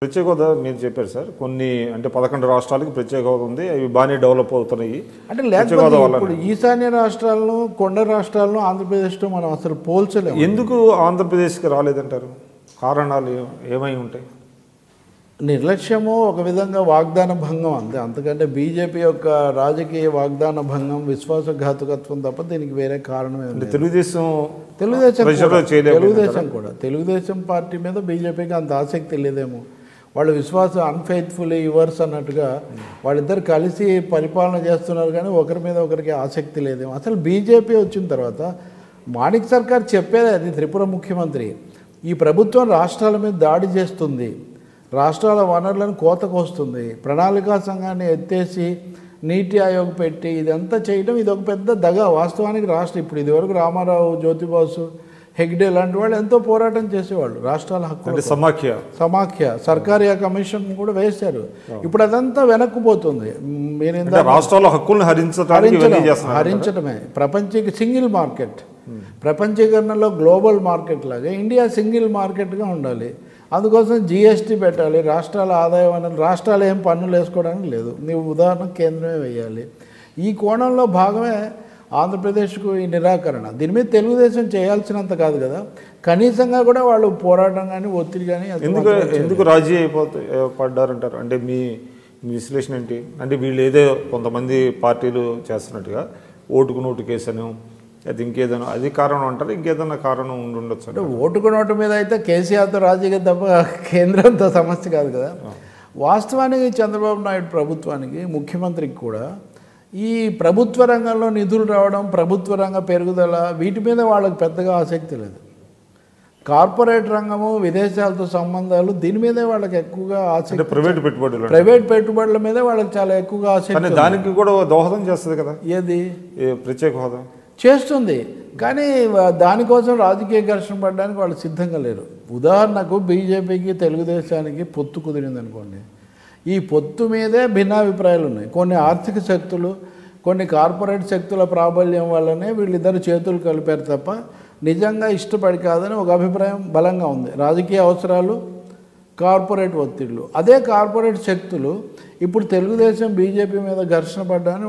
ప్రత్యేక హోదా మీరు చెప్పారు సార్, కొన్ని అంటే 11 రాష్ట్రాలకి ప్రత్యేక హోదా ఉంది, అవి బాగానే డెవలప్ అవుతున్నాయి. అంటే లేకపోతే ఇప్పుడు ఈశాన్య రాష్ట్రాలను, కొండ రాష్ట్రాలను ఆంధ్రప్రదేశ్తో మనం అసలు పోల్చలేము. ఎందుకు ఆంధ్రప్రదేశ్కి రాలేదంటారు? కారణాలు ఏమై ఉంటాయి? నిర్లక్ష్యము, ఒక విధంగా వాగ్దాన భంగం అంతే. అంతకంటే బీజేపీ యొక్క రాజకీయ వాగ్దాన భంగం, విశ్వాసఘాతుకత్వం తప్ప దీనికి వేరే కారణమే ఉంది. తెలుగుదేశం పార్టీ మీద బీజేపీకి అంత ఆసక్తి లేదేమో. వాళ్ళు విశ్వాసం అన్ఫెయిత్ఫుల్లీ యువర్స్ అన్నట్టుగా వాళ్ళిద్దరు కలిసి పరిపాలన చేస్తున్నారు, కానీ ఒకరి మీద ఒకరికి ఆసక్తి లేదేమో. అసలు బీజేపీ వచ్చిన తర్వాత మాణిక్ సర్కార్ చెప్పేది అది, త్రిపుర ముఖ్యమంత్రి ఈ ప్రభుత్వం రాష్ట్రాల మీద దాడి చేస్తుంది, రాష్ట్రాల వనరులను కోతకొస్తుంది, ప్రణాళికా సంఘాన్ని ఎత్తేసి నీతి ఆయోగ్ పెట్టి ఇదంతా చేయడం ఇది ఒక పెద్ద దగ. వాస్తవానికి ఇప్పుడు ఇదివరకు రామారావు, జ్యోతిబాసు, హెగ్డే లాంటి వాళ్ళు ఎంతో పోరాటం చేసేవాళ్ళు రాష్ట్రాల హక్కు, సమాఖ్య సర్కారీ కమిషన్ కూడా వేశారు. ఇప్పుడు అదంతా వెనక్కుపోతుంది. మీరు రాష్ట్రాల హక్కులను హరించడమే. సింగిల్ మార్కెట్, ప్రపంచీకరణలో గ్లోబల్ మార్కెట్ లాగా ఇండియా సింగిల్ మార్కెట్గా ఉండాలి. అందుకోసం జీఎస్టీ పెట్టాలి. రాష్ట్రాల ఆదాయ వనరులు, రాష్ట్రాలు ఏం పన్నులు వేసుకోవడానికి లేదు, నీవు ఉదాహరణకు కేంద్రమే వేయాలి. ఈ కోణంలో భాగమే ఆంధ్రప్రదేశ్కు ఈ నిరాకరణ. దీని మీద తెలుగుదేశం చేయాల్సినంత కాదు కదా, కనీసంగా కూడా వాళ్ళు పోరాటం కానీ ఒత్తిడి కానీ ఎందుకు రాజీ పడ్డారంటారు? అంటే మీ విశ్లేషణ ఏంటి? అంటే వీళ్ళు ఏదో కొంతమంది పార్టీలు చేస్తున్నట్టుగా ఓటుకు నోటు కేసును, అది ఇంకేదైనా అది కారణం అంటారు, ఇంకేదైనా కారణం ఉండొచ్చు. అంటే ఓటుకు నోటు మీద అయితే కేసీఆర్తో రాజకీయ తప్ప కేంద్రంతో సమస్య కాదు కదా. వాస్తవానికి చంద్రబాబు నాయుడు ప్రభుత్వానికి, ముఖ్యమంత్రికి కూడా ఈ ప్రభుత్వ రంగంలో నిధులు రావడం, ప్రభుత్వ రంగ పెరుగుదల, వీటి మీద వాళ్ళకి పెద్దగా ఆసక్తి లేదు. కార్పొరేట్ రంగము, విదేశాలతో సంబంధాలు, దీని మీదే వాళ్ళకి ఎక్కువగా ఆసక్తి. ప్రైవేట్ పెట్టుబడుల మీద వాళ్ళకి చాలా ఎక్కువగా ఆసక్తి. దానికి కూడా దోహదం చేస్తుంది కదా ఏది ప్రత్యేక హోదా చేస్తుంది, కానీ దానికోసం రాజకీయ ఘర్షణ పడడానికి వాళ్ళు సిద్ధంగా లేరు. ఉదాహరణకు బీజేపీకి, తెలుగుదేశానికి పొత్తు కుదిరింది అనుకోండి, ఈ పొత్తు మీదే భిన్నాభిప్రాయాలు ఉన్నాయి. కొన్ని ఆర్థిక శక్తులు, కొన్ని కార్పొరేట్ శక్తుల ప్రాబల్యం వల్లనే వీళ్ళిద్దరు చేతులు కలిపారు తప్ప నిజంగా ఇష్టపడి కాదని ఒక అభిప్రాయం బలంగా ఉంది. రాజకీయ అవసరాలు, కార్పొరేట్ ఒత్తిళ్లు. అదే కార్పొరేట్ శక్తులు ఇప్పుడు తెలుగుదేశం, బీజేపీ మీద ఘర్షణ పడ్డాన్ని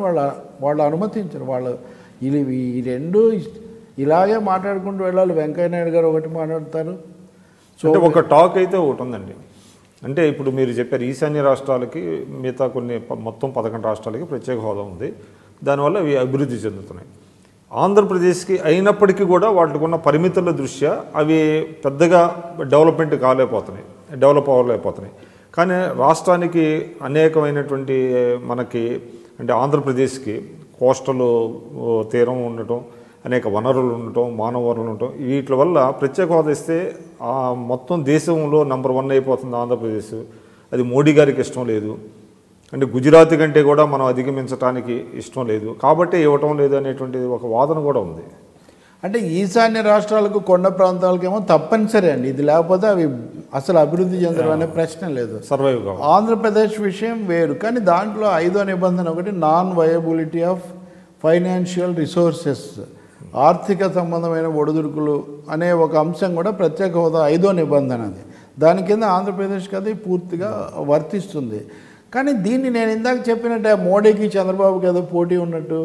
వాళ్ళు అనుమతించరు. ఈ రెండు ఇలాగే మాట్లాడుకుంటూ వెళ్ళాలి. వెంకయ్యనాయుడు గారు ఒకటి మాట్లాడతారు. సో ఒక టాక్ అయితే ఒకటి ఉందండి. అంటే ఇప్పుడు మీరు చెప్పారు ఈశాన్య రాష్ట్రాలకి, మిగతా మొత్తం 11 రాష్ట్రాలకి ప్రత్యేక హోదా ఉంది, దానివల్ల అవి అభివృద్ధి చెందుతున్నాయి. ఆంధ్రప్రదేశ్కి అయినప్పటికీ కూడా వాటికి ఉన్న పరిమితుల దృష్ట్యా అవి పెద్దగా డెవలప్ అవ్వలేకపోతున్నాయి. కానీ రాష్ట్రానికి అనేకమైనటువంటి మనకి అంటే ఆంధ్రప్రదేశ్కి కోస్టల్ తీరం ఉండటం, అనేక వనరులు ఉండటం, మానవ వనరులు ఉండటం, వీటి వల్ల ప్రత్యేక హోదా ఇస్తే మొత్తం దేశంలో నంబర్ 1 అయిపోతుంది ఆంధ్రప్రదేశ్. అది మోడీ గారికి ఇష్టం లేదు, అంటే గుజరాత్ కంటే కూడా మనం అధిగమించడానికి ఇష్టం లేదు, కాబట్టి ఇవ్వటం లేదు అనేటువంటి ఒక వాదన కూడా ఉంది. అంటే ఈశాన్య రాష్ట్రాలకు, కొండ ప్రాంతాలకేమో తప్పనిసరి అండి, ఇది లేకపోతే అవి అసలు అభివృద్ధి చెందడం అనే ప్రశ్న లేదు, సర్వైవ్ కావు. ఆంధ్రప్రదేశ్ విషయం వేరు. కానీ దాంట్లో 5వ నిబంధన ఒకటి, non viability of financial resources, ఆర్థిక సంబంధమైన ఒడిదుడుకులు అనే ఒక అంశం కూడా ప్రత్యేక హోదా 5వ నిబంధన. అది దాని కింద ఆంధ్రప్రదేశ్కి అది పూర్తిగా వర్తిస్తుంది. కానీ దీన్ని నేను ఇందాక చెప్పినట్టే మోడీకి, చంద్రబాబుకి ఏదో పోటీ ఉన్నట్టు,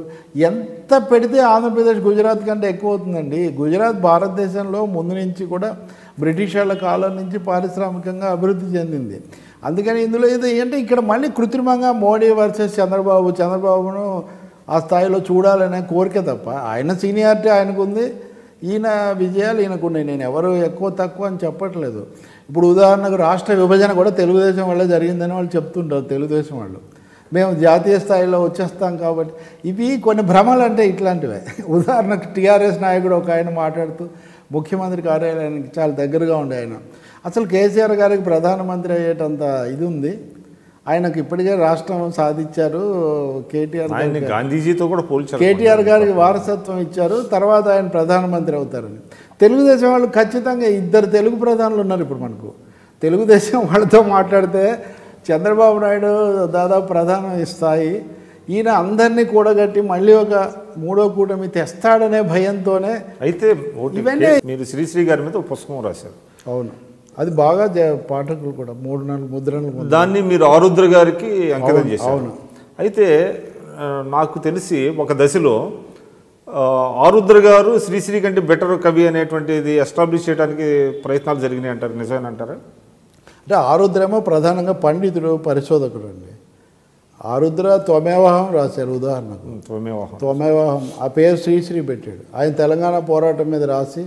ఎంత పెడితే ఆంధ్రప్రదేశ్ గుజరాత్ కంటే ఎక్కువ అవుతుందండి. గుజరాత్ భారతదేశంలో ముందు నుంచి కూడా బ్రిటిష్ వాళ్ళ కాలం నుంచి పారిశ్రామికంగా అభివృద్ధి చెందింది. అందుకని ఇందులో అంటే ఇక్కడ మళ్ళీ కృత్రిమంగా మోడీ వర్సెస్ చంద్రబాబును ఆ స్థాయిలో చూడాలనే కోరిక తప్ప, ఆయన సీనియారిటీ ఆయనకు ఉంది, ఈయన విజయాలు ఈయనకున్నాయి. నేను ఎవరు ఎక్కువ తక్కువ అని చెప్పట్లేదు. ఇప్పుడు ఉదాహరణకు రాష్ట్ర విభజన కూడా తెలుగుదేశం వల్ల జరిగిందని వాళ్ళు చెప్తుంటారు. తెలుగుదేశం వాళ్ళు మేము జాతీయ స్థాయిలో వచ్చేస్తాం కాబట్టి, ఇవి కొన్ని భ్రమలు అంటే ఇట్లాంటివే. ఉదాహరణకు టీఆర్ఎస్ నాయకుడు ఒక ఆయన మాట్లాడుతూ ముఖ్యమంత్రి కార్యాలయానికి చాలా దగ్గరగా ఉండే ఆయన, అసలు కేసీఆర్ గారికి ప్రధానమంత్రి అయ్యేటంత ఇది ఉంది, ఆయనకు ఇప్పటికే రాష్ట్రం సాధించారు, గాంధీజీతో కూడా పోల్చారు, కేటీఆర్ గారికి వారసత్వం ఇచ్చారు, తర్వాత ఆయన ప్రధానమంత్రి అవుతారని. తెలుగుదేశం వాళ్ళు ఖచ్చితంగా 2 తెలుగు ప్రధానులు ఉన్నారు ఇప్పుడు మనకు. తెలుగుదేశం వాళ్ళతో మాట్లాడితే చంద్రబాబు నాయుడు దాదాపు ప్రధాన స్థాయి, ఈయన అందరినీ కూడగట్టి మళ్ళీ ఒక 3వ కూటమి తెస్తాడనే భయంతోనే. అయితే మీరు శ్రీశ్రీ గారి మీద పుస్తకం రాశారు. అవును. అది బాగా పాఠకులు కూడా 3-4 ముద్రణలు దాన్ని మీరు ఆరుద్ర గారికి అంకితం చేశారు. అవును. అయితే నాకు తెలిసి ఒక దశలో ఆరుద్ర గారు శ్రీశ్రీ కంటే బెటర్ కవి అనేటువంటిది ఎస్టాబ్లిష్ చేయడానికి ప్రయత్నాలు జరిగినాయి అంటారు, నిజమేనంటారా? అంటే ఆరుద్రేమో ప్రధానంగా పండితుడు, పరిశోధకుడు అండి. ఆరుద్ర త్వమేవాహం రాశారు ఉదాహరణకు. త్వమేవాహం త్వమేవాహం ఆ పేరు శ్రీశ్రీ పెట్టాడు. ఆయన తెలంగాణ పోరాటం మీద రాసి